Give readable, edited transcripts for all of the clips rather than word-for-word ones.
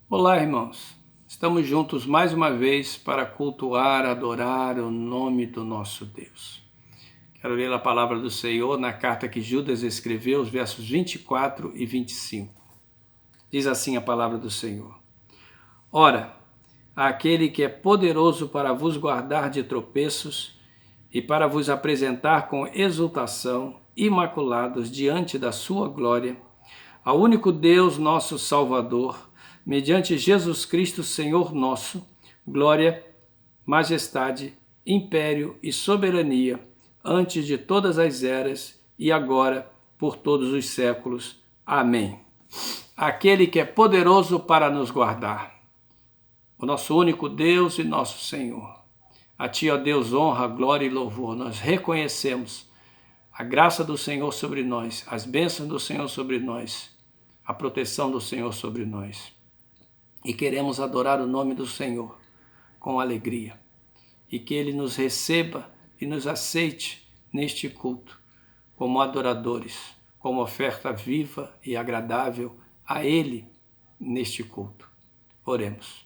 Olá, irmãos. Estamos juntos mais uma vez para cultuar, adorar o nome do nosso Deus. Quero ler a palavra do Senhor na carta que Judas escreveu, os versos 24 e 25. Diz assim a palavra do Senhor: Ora, aquele que é poderoso para vos guardar de tropeços e para vos apresentar com exultação, imaculados diante da sua glória, ao único Deus, nosso Salvador, mediante Jesus Cristo, Senhor nosso, glória, majestade, império e soberania, antes de todas as eras e agora, por todos os séculos. Amém. Aquele que é poderoso para nos guardar, o nosso único Deus e nosso Senhor. A Ti, ó Deus, honra, glória e louvor. Nós reconhecemos a graça do Senhor sobre nós, as bênçãos do Senhor sobre nós, a proteção do Senhor sobre nós. E queremos adorar o nome do Senhor com alegria. E que Ele nos receba e nos aceite neste culto como adoradores, como oferta viva e agradável a Ele neste culto. Oremos.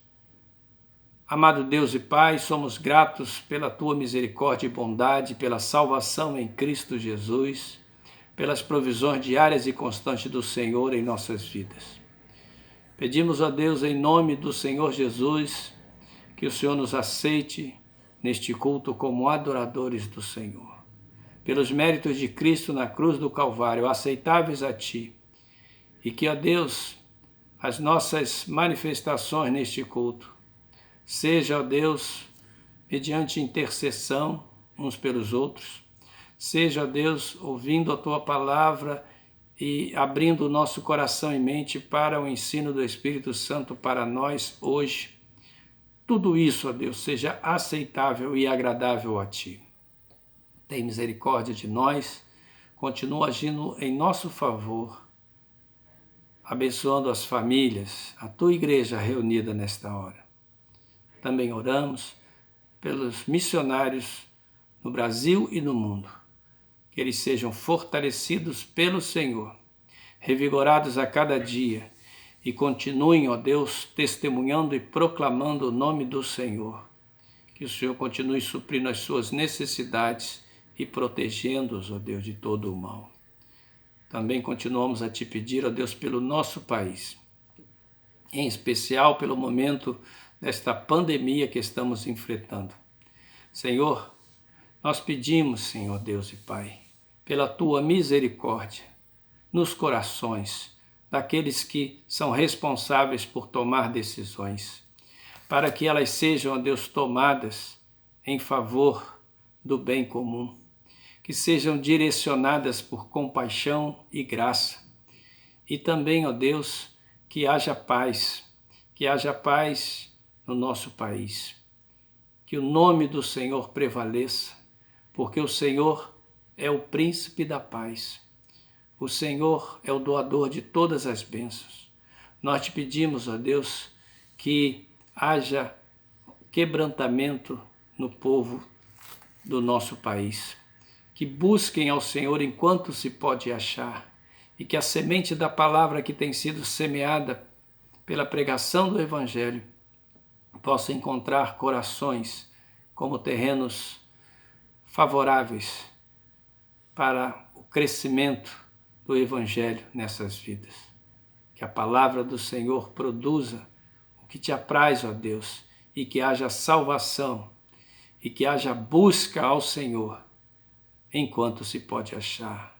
Amado Deus e Pai, somos gratos pela Tua misericórdia e bondade, pela salvação em Cristo Jesus, pelas provisões diárias e constantes do Senhor em nossas vidas. Pedimos a Deus, em nome do Senhor Jesus, que o Senhor nos aceite neste culto como adoradores do Senhor. Pelos méritos de Cristo na cruz do Calvário, aceitáveis a Ti, e que, ó Deus, as nossas manifestações neste culto seja, ó Deus, mediante intercessão uns pelos outros, seja, ó Deus, ouvindo a Tua palavra e abrindo o nosso coração e mente para o ensino do Espírito Santo para nós hoje. Tudo isso, ó Deus, seja aceitável e agradável a Ti. Tem misericórdia de nós, continua agindo em nosso favor, abençoando as famílias, a Tua igreja reunida nesta hora. Também oramos pelos missionários no Brasil e no mundo, que eles sejam fortalecidos pelo Senhor, revigorados a cada dia e continuem, ó Deus, testemunhando e proclamando o nome do Senhor. Que o Senhor continue suprindo as suas necessidades e protegendo-os, ó Deus, de todo o mal. Também continuamos a Te pedir, ó Deus, pelo nosso país, em especial pelo momento desta pandemia que estamos enfrentando. Senhor, nós pedimos, Senhor Deus e Pai, pela Tua misericórdia nos corações daqueles que são responsáveis por tomar decisões, para que elas sejam, ó Deus, tomadas em favor do bem comum, que sejam direcionadas por compaixão e graça, e também, ó Deus, que haja paz no nosso país. Que o nome do Senhor prevaleça, porque o Senhor é o príncipe da paz. O Senhor é o doador de todas as bênçãos. Nós Te pedimos, ó Deus, que haja quebrantamento no povo do nosso país, que busquem ao Senhor enquanto se pode achar, e que a semente da palavra que tem sido semeada pela pregação do Evangelho possa encontrar corações como terrenos favoráveis para o crescimento do Evangelho nessas vidas. Que a palavra do Senhor produza o que Te apraz, ó Deus, e que haja salvação, e que haja busca ao Senhor enquanto se pode achar.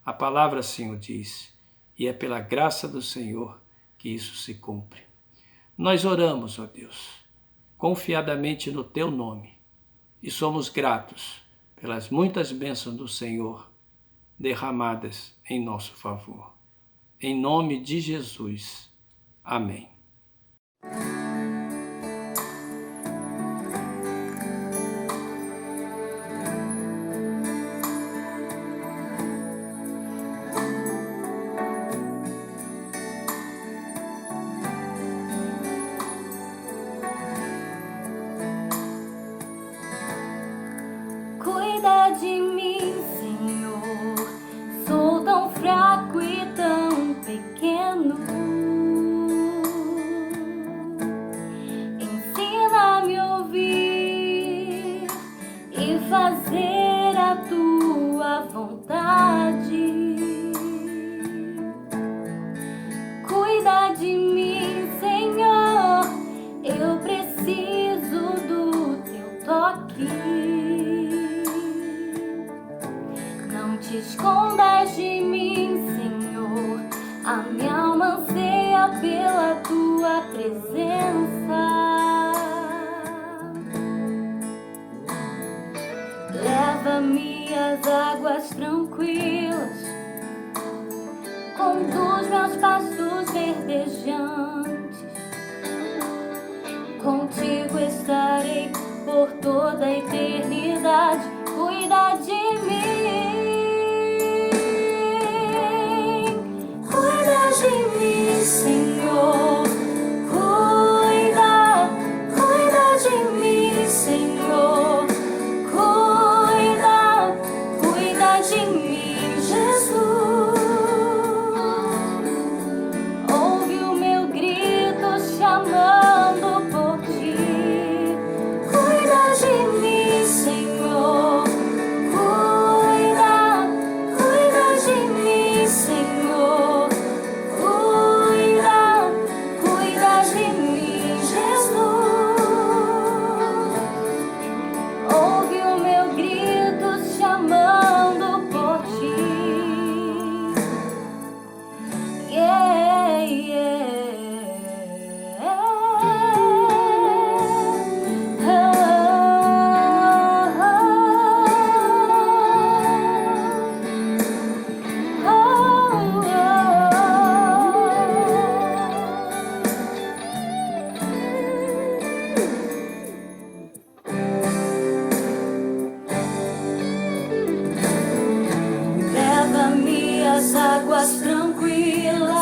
A palavra assim o diz, e é pela graça do Senhor que isso se cumpre. Nós oramos, ó Deus, confiadamente no Teu nome, e somos gratos pelas muitas bênçãos do Senhor derramadas em nosso favor. Em nome de Jesus. Amém. Cuida de mim, Senhor, sou tão fraco e tão pequeno. fazer a tua vontade. Cuida de mim, Senhor, eu preciso do teu toque. Não te escondas de mim, Senhor, a minha alma anseia pela tua presença. Leva-me às águas tranquilas, conduz meus passos verdejantes. Contigo estarei por toda a eternidade. Cuida de mim, cuida de mim, Senhor. Cuida de mim, Senhor. Cuida de mim, Jesus. Ouve o meu grito chamando por ti. Cuida de mim, Senhor. Cuida de mim, Senhor. Cuida de mim, Jesus. Ouve o meu grito chamando por ti. Yeah, yeah. Leva-me às águas tranquilas,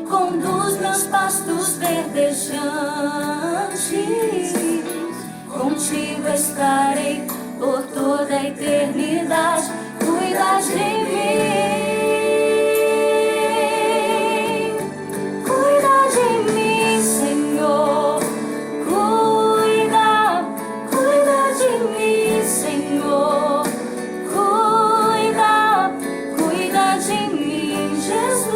conduz meus pastos verdejantes. Contigo estarei por toda a eternidade. Cuida de mim, cuida de mim, Senhor. Cuida de mim, Senhor. Cuida de mim, Jesus.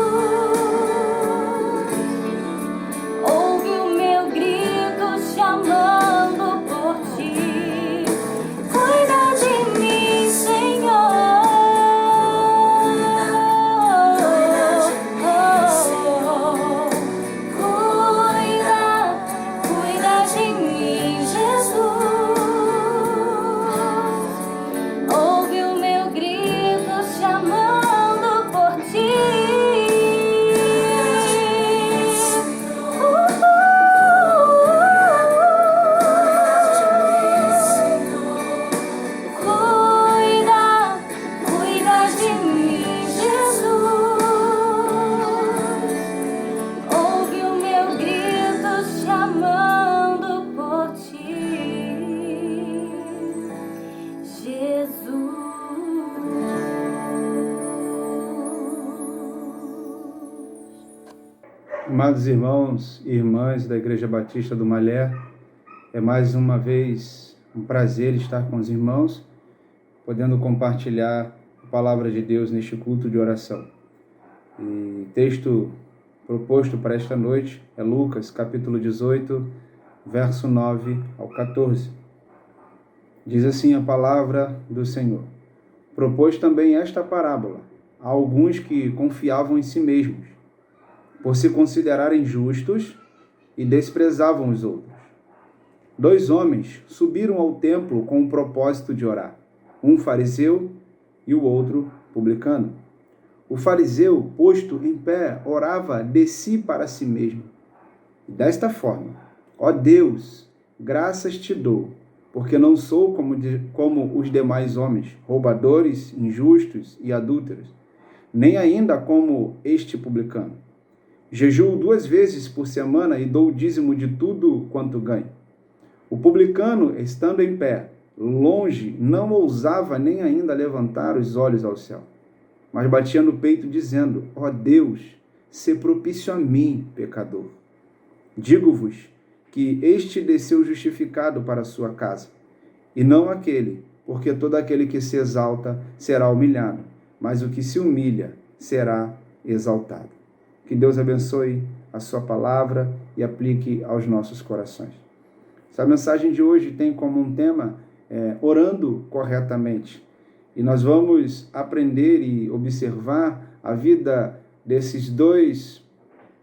Ouve o meu grito chamando por ti. Cuida de mim, Senhor. Cuida de mim, Jesus. Ouve o meu grito chamando por ti. Cuida de mim, Jesus. Ouve o meu grito chamando por ti, Jesus. Amados irmãos e irmãs da Igreja Batista do Malher, é mais uma vez um prazer estar com os irmãos, podendo compartilhar a palavra de Deus neste culto de oração. E texto proposto para esta noite é Lucas, capítulo 18, verso 9 ao 14. Diz assim a palavra do Senhor: propôs também esta parábola a alguns que confiavam em si mesmos, por se considerarem justos, e desprezavam os outros. 2 homens subiram ao templo com o propósito de orar, um fariseu e o outro publicano. O fariseu, posto em pé, orava de si para si mesmo. Desta forma: ó Deus, graças te dou, porque não sou como os demais homens, roubadores, injustos e adúlteros, nem ainda como este publicano. Jejuo 2 vezes por semana e dou o dízimo de tudo quanto ganho. O publicano, estando em pé, longe, não ousava nem ainda levantar os olhos ao céu, mas batia no peito, dizendo: ó Deus, sê propício a mim, pecador. Digo-vos que este desceu justificado para a sua casa, e não aquele, porque todo aquele que se exalta será humilhado, mas o que se humilha será exaltado. Que Deus abençoe a sua palavra e aplique aos nossos corações. Essa mensagem de hoje tem como um tema orando corretamente. E nós vamos aprender e observar a vida desses dois,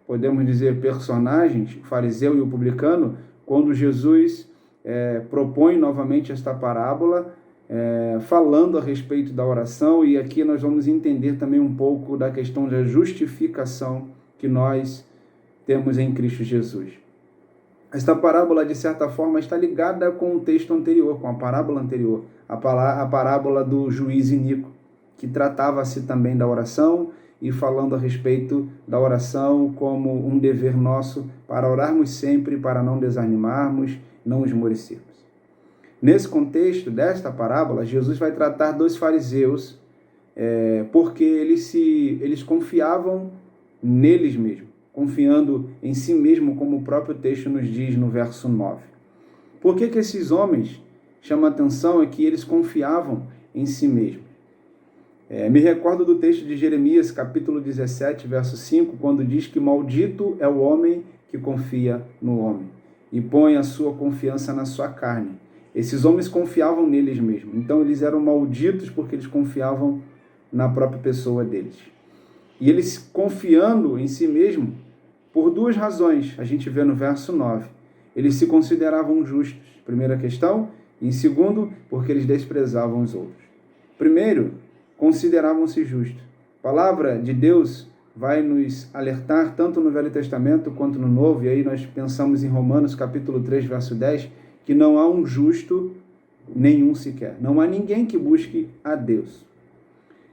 podemos dizer, personagens, o fariseu e o publicano, quando Jesus propõe novamente esta parábola, falando a respeito da oração, e aqui nós vamos entender também um pouco da questão da justificação que nós temos em Cristo Jesus. Esta parábola, de certa forma, está ligada com o texto anterior, com a parábola anterior, a parábola do juiz iníquo, que tratava-se também da oração e falando a respeito da oração como um dever nosso para orarmos sempre, para não desanimarmos, não esmorecermos. Nesse contexto desta parábola, Jesus vai tratar dos fariseus, porque eles confiavam neles mesmos, confiando em si mesmo, como o próprio texto nos diz no verso 9. Por que esses homens chamam a atenção é que eles confiavam em si mesmos. Me recordo do texto de Jeremias, capítulo 17, verso 5, quando diz que maldito é o homem que confia no homem e põe a sua confiança na sua carne. Esses homens confiavam neles mesmos, então eles eram malditos porque eles confiavam na própria pessoa deles. E eles confiando em si mesmo, por duas razões, a gente vê no verso 9. Eles se consideravam justos, primeira questão, e em segundo, porque eles desprezavam os outros. Primeiro, consideravam-se justos. A palavra de Deus vai nos alertar tanto no Velho Testamento quanto no Novo, e aí nós pensamos em Romanos capítulo 3, verso 10, que não há um justo nenhum sequer. Não há ninguém que busque a Deus.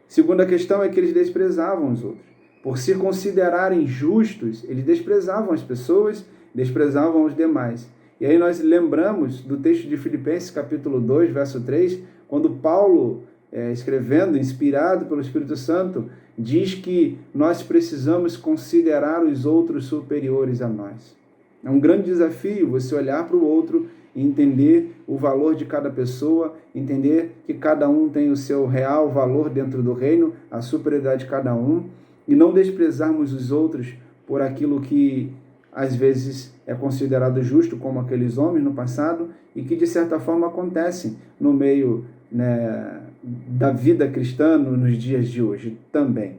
Segunda questão é que eles desprezavam os outros. Por se considerarem justos, eles desprezavam as pessoas, desprezavam os demais. E aí nós lembramos do texto de Filipenses, capítulo 2, verso 3, quando Paulo, escrevendo, inspirado pelo Espírito Santo, diz que nós precisamos considerar os outros superiores a nós. É um grande desafio você olhar para o outro e entender o valor de cada pessoa, entender que cada um tem o seu real valor dentro do reino, a superioridade de cada um, e não desprezarmos os outros por aquilo que às vezes é considerado justo, como aqueles homens no passado, e que de certa forma acontece no meio da vida cristã nos dias de hoje também.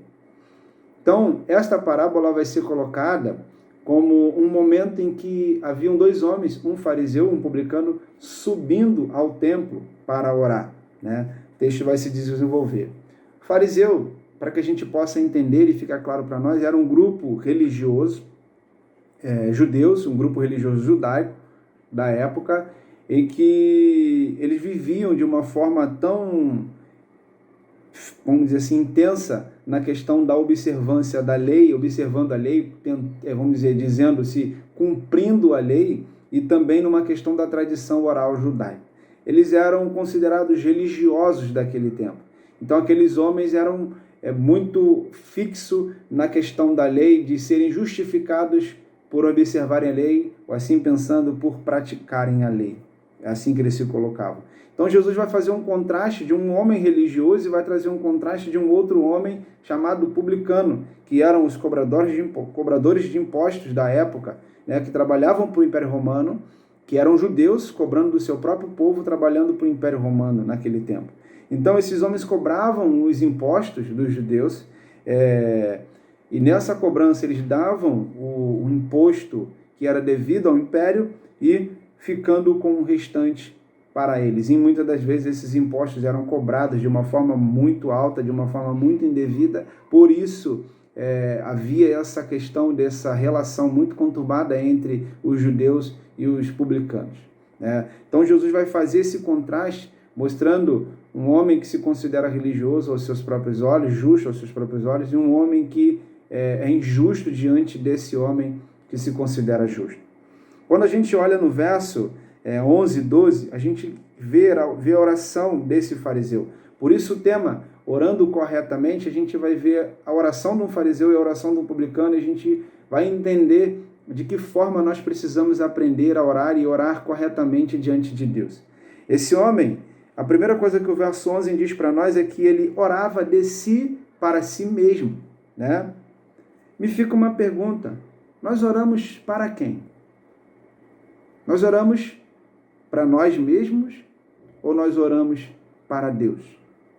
Então, esta parábola vai ser colocada como um momento em que haviam dois homens, um fariseu, um publicano, subindo ao templo para orar. O texto vai se desenvolver. O fariseu, para que a gente possa entender e ficar claro para nós, era um grupo religioso, judeus, um grupo religioso judaico da época, em que eles viviam de uma forma tão, vamos dizer assim, intensa na questão da observância da lei, observando a lei, vamos dizer, dizendo-se, cumprindo a lei, e também numa questão da tradição oral judaica. Eles eram considerados religiosos daquele tempo. Então aqueles homens eram muito fixos na questão da lei, de serem justificados por observarem a lei, ou assim pensando, por praticarem a lei. É assim que eles se colocavam. Então Jesus vai fazer um contraste de um homem religioso e vai trazer um contraste de um outro homem chamado publicano, que eram os cobradores de impostos da época, que trabalhavam para o Império Romano, que eram judeus cobrando do seu próprio povo, trabalhando para o Império Romano naquele tempo. Então esses homens cobravam os impostos dos judeus, e nessa cobrança eles davam o imposto que era devido ao Império e ficando com o restante para eles. E muitas das vezes esses impostos eram cobrados de uma forma muito alta, de uma forma muito indevida. Por isso havia essa questão dessa relação muito conturbada entre os judeus e os publicanos. Então Jesus vai fazer esse contraste, mostrando um homem que se considera religioso aos seus próprios olhos, justo aos seus próprios olhos, e um homem que é injusto diante desse homem que se considera justo. Quando a gente olha no verso 11 e 12, a gente vê a oração desse fariseu. Por isso o tema, orando corretamente, a gente vai ver a oração de um fariseu e a oração de um publicano, e a gente vai entender de que forma nós precisamos aprender a orar e orar corretamente diante de Deus. Esse homem, a primeira coisa que o verso 11 diz para nós é que ele orava de si para si mesmo, né? Me fica uma pergunta, nós oramos para quem? Nós oramos para nós mesmos ou nós oramos para Deus?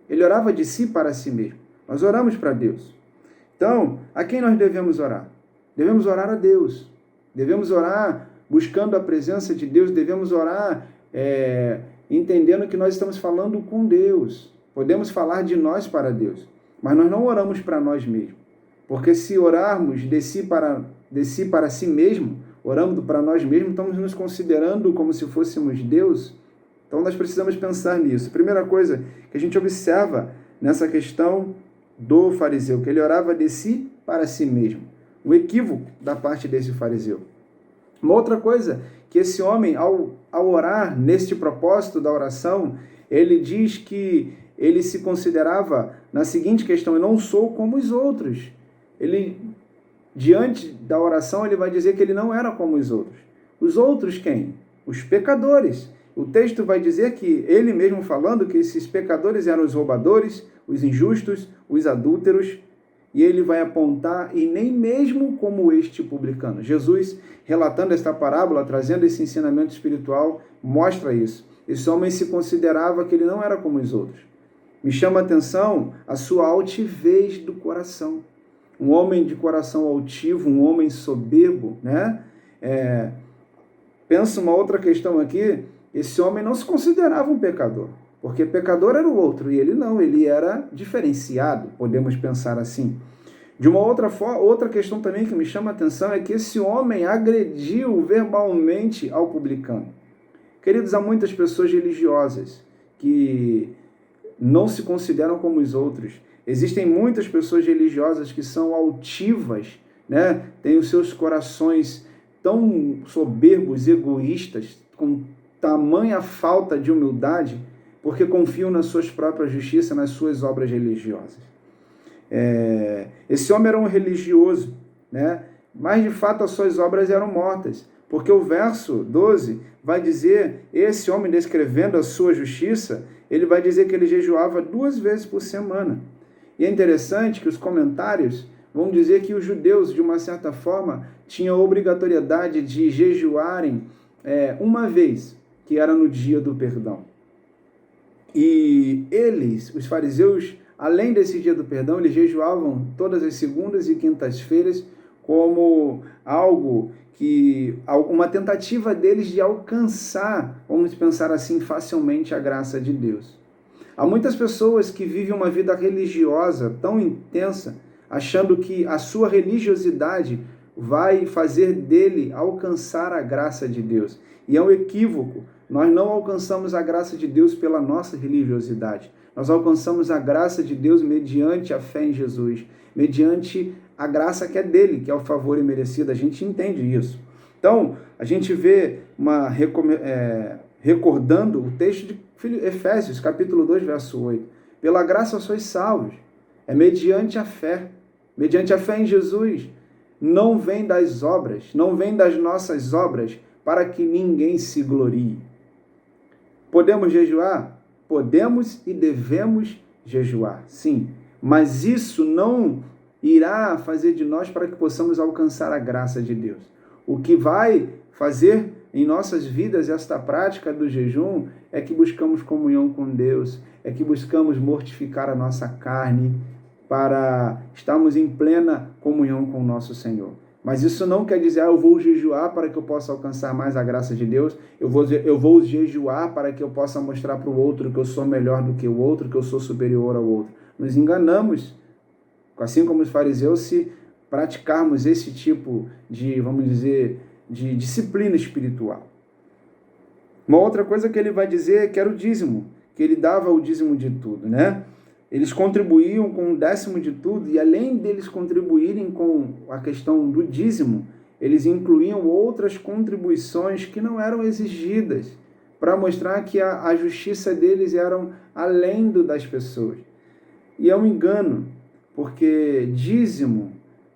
Ele orava de si para si mesmo. Nós oramos para Deus. Então, a quem nós devemos orar? Devemos orar a Deus. Devemos orar buscando a presença de Deus. Devemos orar entendendo que nós estamos falando com Deus. Podemos falar de nós para Deus. Mas nós não oramos para nós mesmos. Porque se orarmos de si para si mesmo, orando para nós mesmos, estamos nos considerando como se fôssemos Deus. Então nós precisamos pensar nisso. Primeira coisa que a gente observa nessa questão do fariseu, que ele orava de si para si mesmo. O equívoco da parte desse fariseu. Uma outra coisa, que esse homem, ao orar neste propósito da oração, ele diz que ele se considerava na seguinte questão: eu não sou como os outros. Ele, diante da oração, ele vai dizer que ele não era como os outros. Os outros quem? Os pecadores. O texto vai dizer que, ele mesmo falando, que esses pecadores eram os roubadores, os injustos, os adúlteros, e ele vai apontar, e nem mesmo como este publicano. Jesus, relatando esta parábola, trazendo esse ensinamento espiritual, mostra isso. Esse homem se considerava que ele não era como os outros. Me chama a atenção a sua altivez do coração. Um homem de coração altivo, um homem soberbo, né? Pensa uma outra questão aqui, esse homem não se considerava um pecador, porque pecador era o outro, e ele não, ele era diferenciado, podemos pensar assim. De uma outra questão também que me chama a atenção é que esse homem agrediu verbalmente ao publicano. Queridos, há muitas pessoas religiosas que não se consideram como os outros. Existem muitas pessoas religiosas que são altivas, né? Têm os seus corações tão soberbos, egoístas, com tamanha falta de humildade, porque confiam nas suas próprias justiças, nas suas obras religiosas. Esse homem era um religioso, né? Mas de fato as suas obras eram mortas, porque o verso 12 vai dizer, esse homem descrevendo a sua justiça, ele vai dizer que ele jejuava 2 vezes por semana. E é interessante que os comentários vão dizer que os judeus, de uma certa forma, tinham a obrigatoriedade de jejuarem uma vez, que era no dia do perdão. E eles, os fariseus, além desse dia do perdão, eles jejuavam todas as segundas e quintas-feiras como uma tentativa deles de alcançar, vamos pensar assim, facilmente a graça de Deus. Há muitas pessoas que vivem uma vida religiosa tão intensa, achando que a sua religiosidade vai fazer dele alcançar a graça de Deus. E é um equívoco. Nós não alcançamos a graça de Deus pela nossa religiosidade. Nós alcançamos a graça de Deus mediante a fé em Jesus, mediante a graça que é dele, que é o favor imerecido. A gente entende isso. Então, a gente vê recordando o texto de Efésios, capítulo 2, verso 8. Pela graça sois salvos. É mediante a fé. Mediante a fé em Jesus. Não vem das obras, não vem das nossas obras, para que ninguém se glorie. Podemos jejuar? Podemos e devemos jejuar, sim. Mas isso não irá fazer de nós para que possamos alcançar a graça de Deus. O que vai fazer em nossas vidas esta prática do jejum é que buscamos comunhão com Deus, é que buscamos mortificar a nossa carne para estarmos em plena comunhão com o nosso Senhor. Mas isso não quer dizer, eu vou jejuar para que eu possa alcançar mais a graça de Deus, eu vou jejuar para que eu possa mostrar para o outro que eu sou melhor do que o outro, que eu sou superior ao outro. Nos enganamos, assim como os fariseus, se praticarmos esse tipo de, vamos dizer, de disciplina espiritual. Uma outra coisa que ele vai dizer é que era o dízimo, que ele dava o dízimo de tudo, né? Eles contribuíam com o 10º de tudo, e além deles contribuírem com a questão do dízimo, eles incluíam outras contribuições que não eram exigidas, para mostrar que a justiça deles era além das pessoas. E é um engano, porque dízimo,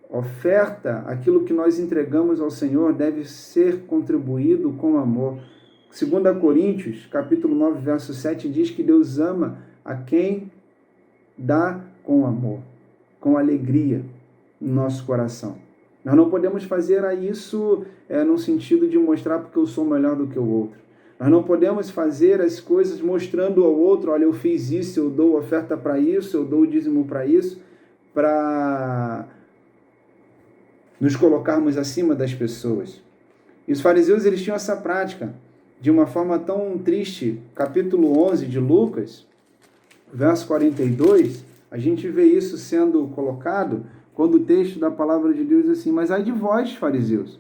oferta, aquilo que nós entregamos ao Senhor deve ser contribuído com amor. 2 Coríntios, capítulo 9, verso 7, diz que Deus ama a quem dá com amor, com alegria no nosso coração. Nós não podemos fazer isso no sentido de mostrar porque eu sou melhor do que o outro. Nós não podemos fazer as coisas mostrando ao outro, olha, eu fiz isso, eu dou oferta para isso, eu dou o dízimo para isso, para nos colocarmos acima das pessoas. E os fariseus, eles tinham essa prática de uma forma tão triste. Capítulo 11 de Lucas, verso 42, a gente vê isso sendo colocado quando o texto da palavra de Deus diz assim: mas ai de vós, fariseus,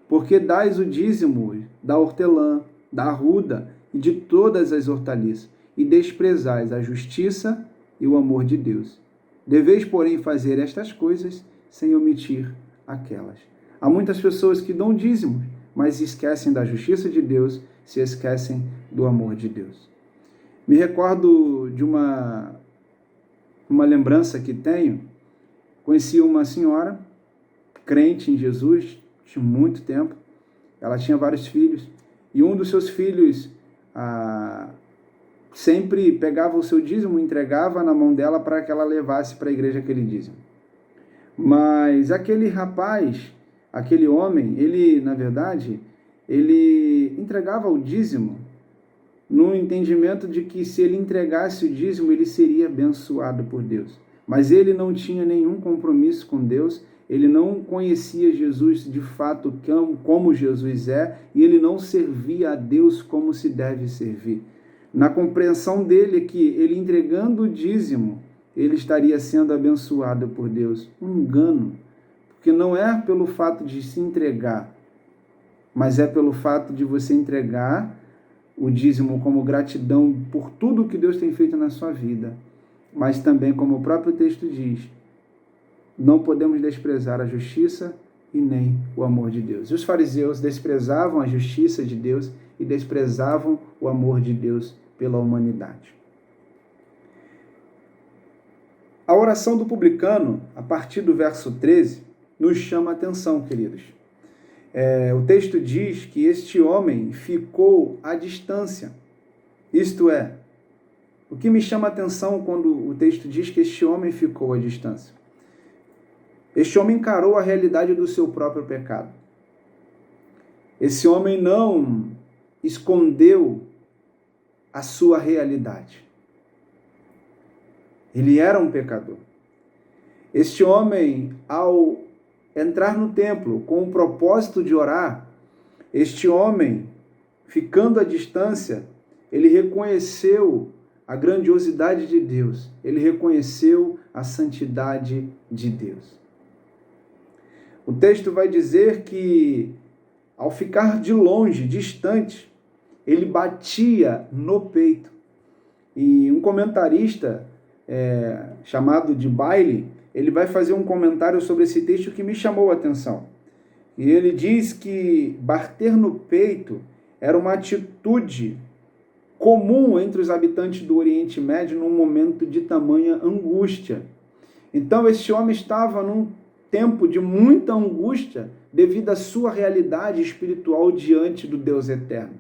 porque dais o dízimo da hortelã, da arruda e de todas as hortaliças, e desprezais a justiça e o amor de Deus. Deveis, porém, fazer estas coisas sem omitir aquelas. Há muitas pessoas que dão dízimo, mas esquecem da justiça de Deus, se esquecem do amor de Deus. Me recordo de uma lembrança que tenho. Conheci uma senhora, crente em Jesus, tinha muito tempo. Ela tinha vários filhos, e um dos seus filhos sempre pegava o seu dízimo e entregava na mão dela para que ela levasse para a igreja aquele dízimo. Mas aquele rapaz, aquele homem, ele, na verdade, ele entregava o dízimo no entendimento de que se ele entregasse o dízimo, ele seria abençoado por Deus. Mas ele não tinha nenhum compromisso com Deus, ele não conhecia Jesus de fato como Jesus é, e ele não servia a Deus como se deve servir. Na compreensão dele que ele entregando o dízimo, ele estaria sendo abençoado por Deus. Um engano, porque não é pelo fato de se entregar, mas é pelo fato de você entregar o dízimo como gratidão por tudo que Deus tem feito na sua vida. Mas também, como o próprio texto diz, não podemos desprezar a justiça e nem o amor de Deus. E os fariseus desprezavam a justiça de Deus e desprezavam o amor de Deus pela humanidade. A oração do publicano, a partir do verso 13, nos chama a atenção, queridos. O texto diz que este homem ficou à distância. Isto é, o que me chama a atenção quando o texto diz que este homem ficou à distância? Este homem encarou a realidade do seu próprio pecado. Esse homem não escondeu a sua realidade. Ele era um pecador. Este homem, ao entrar no templo com o propósito de orar, este homem, ficando à distância, ele reconheceu a grandiosidade de Deus, ele reconheceu a santidade de Deus. O texto vai dizer que, ao ficar de longe, distante, ele batia no peito. E um comentarista chamado de Bailey, ele vai fazer um comentário sobre esse texto que me chamou a atenção. E ele diz que bater no peito era uma atitude comum entre os habitantes do Oriente Médio num momento de tamanha angústia. Então, esse homem estava num tempo de muita angústia devido à sua realidade espiritual diante do Deus eterno.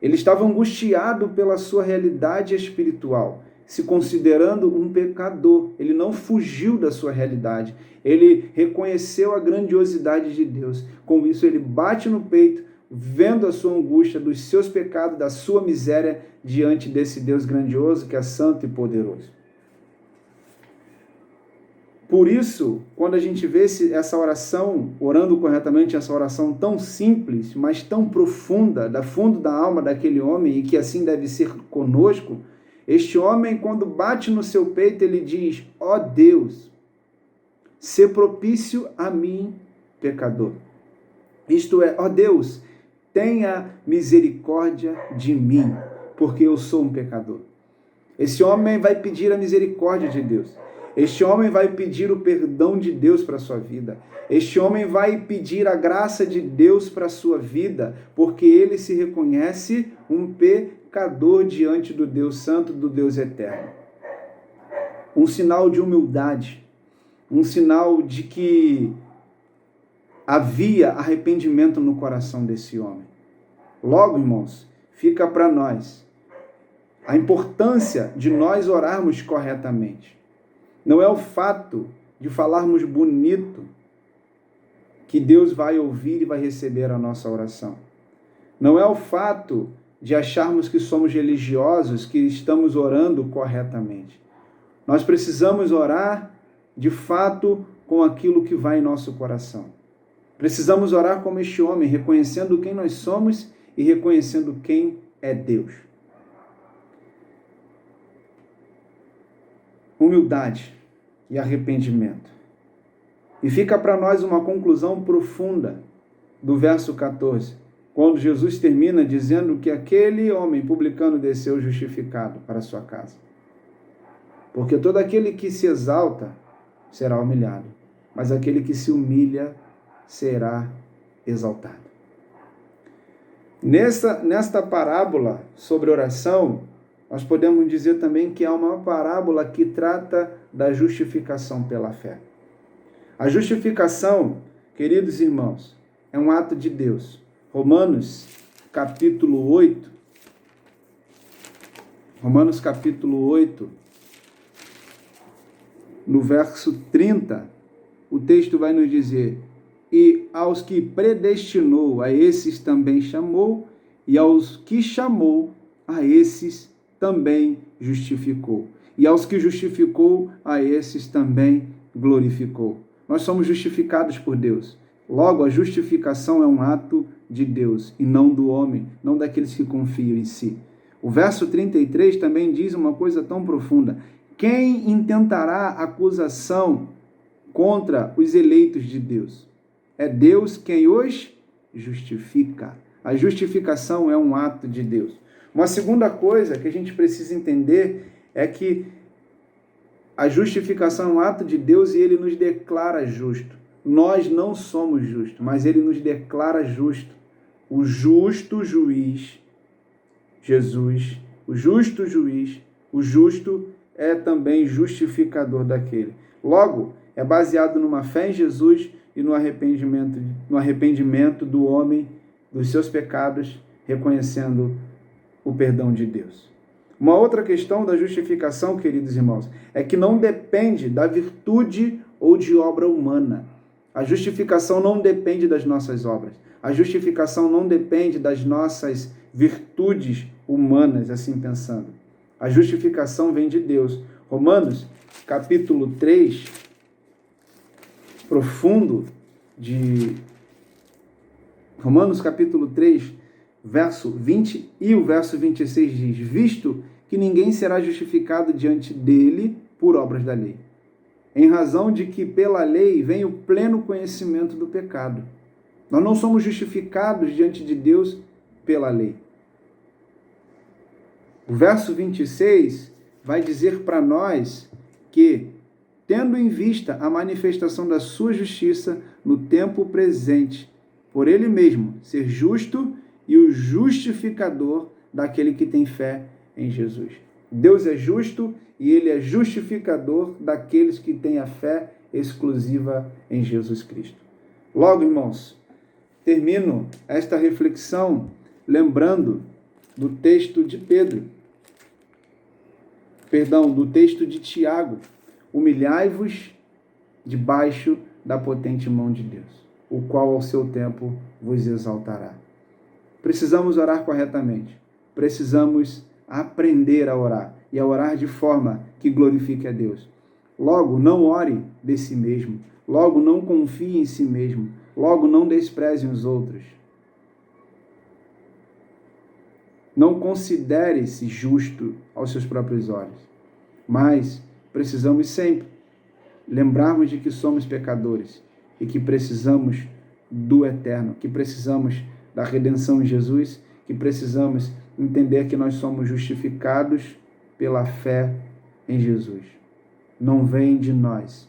Ele estava angustiado pela sua realidade espiritual, se considerando um pecador. Ele não fugiu da sua realidade. Ele reconheceu a grandiosidade de Deus. Com isso, ele bate no peito, vendo a sua angústia, dos seus pecados, da sua miséria, diante desse Deus grandioso que é santo e poderoso. Por isso, quando a gente vê essa oração, orando corretamente, essa oração tão simples, mas tão profunda, da fundo da alma daquele homem, e que assim deve ser conosco, este homem, quando bate no seu peito, ele diz: ó Deus, sê propício a mim, pecador. Isto é, ó Deus, tenha misericórdia de mim, porque eu sou um pecador. Esse homem vai pedir a misericórdia de Deus. Este homem vai pedir o perdão de Deus para a sua vida. Este homem vai pedir a graça de Deus para a sua vida, porque ele se reconhece um pecador diante do Deus Santo, do Deus Eterno. Um sinal de humildade, um sinal de que havia arrependimento no coração desse homem. Logo, irmãos, fica para nós a importância de nós orarmos corretamente. Não é o fato de falarmos bonito que Deus vai ouvir e vai receber a nossa oração. Não é o fato de acharmos que somos religiosos, que estamos orando corretamente. Nós precisamos orar, de fato, com aquilo que vai em nosso coração. Precisamos orar como este homem, reconhecendo quem nós somos e reconhecendo quem é Deus. Humildade e arrependimento. E fica para nós uma conclusão profunda do verso 14, quando Jesus termina dizendo que aquele homem publicano desceu justificado para sua casa. Porque todo aquele que se exalta será humilhado, mas aquele que se humilha será exaltado. Nesta parábola sobre oração, nós podemos dizer também que é uma parábola que trata da justificação pela fé. A justificação, queridos irmãos, é um ato de Deus. Romanos capítulo 8, no verso 30, o texto vai nos dizer: e aos que predestinou, a esses também chamou, e aos que chamou, a esses também justificou. E aos que justificou, a esses também glorificou. Nós somos justificados por Deus. Logo, a justificação é um ato de Deus e não do homem, não daqueles que confiam em si. O verso 33 também diz uma coisa tão profunda: quem intentará acusação contra os eleitos de Deus? É Deus quem os justifica. A justificação é um ato de Deus. Uma segunda coisa que a gente precisa entender é que a justificação é um ato de Deus e Ele nos declara justo. Nós não somos justos, mas Ele nos declara justo. O justo juiz, Jesus, o justo juiz, o justo é também justificador daquele. Logo, é baseado numa fé em Jesus e no arrependimento do homem dos seus pecados, reconhecendo o perdão de Deus. Uma outra questão da justificação, queridos irmãos, é que não depende da virtude ou de obra humana. A justificação não depende das nossas obras. A justificação não depende das nossas virtudes humanas, assim pensando. A justificação vem de Deus. Romanos, capítulo 3, Romanos, capítulo 3, verso 20 e o verso 26 diz: visto que ninguém será justificado diante dele por obras da lei, em razão de que pela lei vem o pleno conhecimento do pecado. Nós não somos justificados diante de Deus pela lei. O verso 26 vai dizer para nós que, tendo em vista a manifestação da sua justiça no tempo presente, por ele mesmo ser justo e o justificador daquele que tem fé em Jesus. Deus é justo e Ele é justificador daqueles que têm a fé exclusiva em Jesus Cristo. Logo, irmãos, termino esta reflexão lembrando do texto de do texto de Tiago: humilhai-vos debaixo da potente mão de Deus, o qual ao seu tempo vos exaltará. Precisamos orar corretamente. Precisamos aprender a orar e a orar de forma que glorifique a Deus. Logo, não ore de si mesmo. Logo, não confie em si mesmo. Logo, não despreze os outros. Não considere-se justo aos seus próprios olhos. Mas precisamos sempre lembrarmos de que somos pecadores e que precisamos do eterno, que precisamos da redenção em Jesus, que precisamos entender que nós somos justificados pela fé em Jesus. Não vem de nós,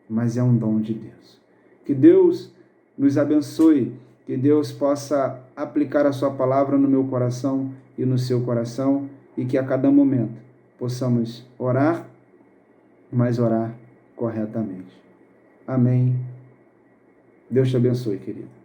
mas é um dom de Deus. Que Deus nos abençoe, que Deus possa aplicar a sua palavra no meu coração e no seu coração, e que a cada momento possamos orar, mas orar corretamente. Amém. Deus te abençoe, querido.